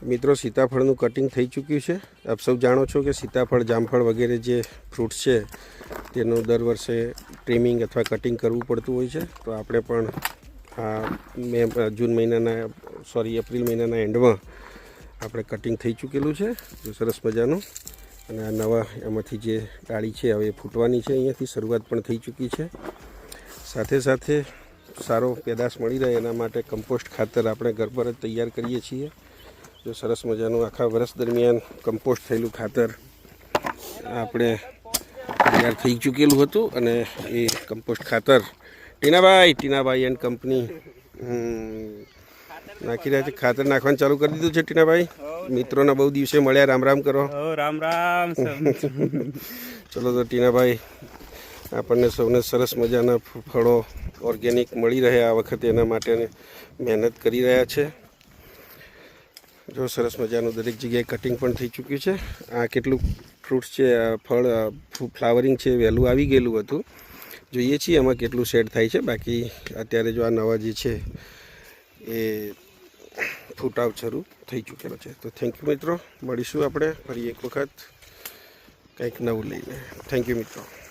મિત્રો સીતાફળનું કટિંગ થઈ ચૂક્યું છે। આપ સૌ જાણો છો કે સીતાફળ જામફળ વગેરે જે ફ્રૂટ્સ છે તેનું દર વર્ષે ટ્રીમિંગ અથવા કટિંગ કરવું પડતું હોય છે। તો આપણે પણ આ જૂન મહિનાના એપ્રિલ મહિનાના એન્ડમાં આપણે કટિંગ થઈ ચૂકેલું છે જો સરસ મજાનું। અને આ નવા એમાંથી જે ડાળી છે હવે ફૂટવાની છે, અહીંયાથી શરૂઆત પણ થઈ ચૂકી છે। સાથે સાથે સારો પેદાશ મળી રહે એના માટે કમ્પોસ્ટ ખાતર આપણે ઘર પર જ તૈયાર કરીએ છીએ। જો સરસ મજાનું આખા વર્ષ દરમિયાન કમ્પોસ્ટ થયેલું ખાતર આપણે તૈયાર થઈ ચૂકેલું હતું અને એ કમ્પોસ્ટ ખાતર ટીનાભાઈ એન્ડ કંપની નાખી રહ્યા છે। ખાતર નાખવાનું ચાલુ કરી દીધું છે ટીનાભાઈ। મિત્રોના બહુ દિવસે મળ્યા, રામ રામ કરો। રામ રામ। ચલો તો ટીનાભાઈ આપણને સૌને સરસ મજાના ફળો ઓર્ગેનિક મળી રહે આ વખતે એના માટે મહેનત કરી રહ્યા છે। જો સરસ મજાનું દરેક જગ્યાએ કટિંગ પણ થઈ ચૂક્યું છે। આ કેટલું ફ્રૂટ્સ છે, આ ફળ ફ્લાવરિંગ છે વહેલું આવી ગયેલું હતું, જોઈએ છીએ એમાં કેટલું સેટ થાય છે। બાકી અત્યારે જો આ નવા જે છે એ ફૂટાવ શરૂ થઈ ચૂકેલો છે। તો થેન્ક યુ મિત્રો, મળીશું આપણે ફરી એક વખત કંઈક નવું લઈને। થેન્ક યુ મિત્રો।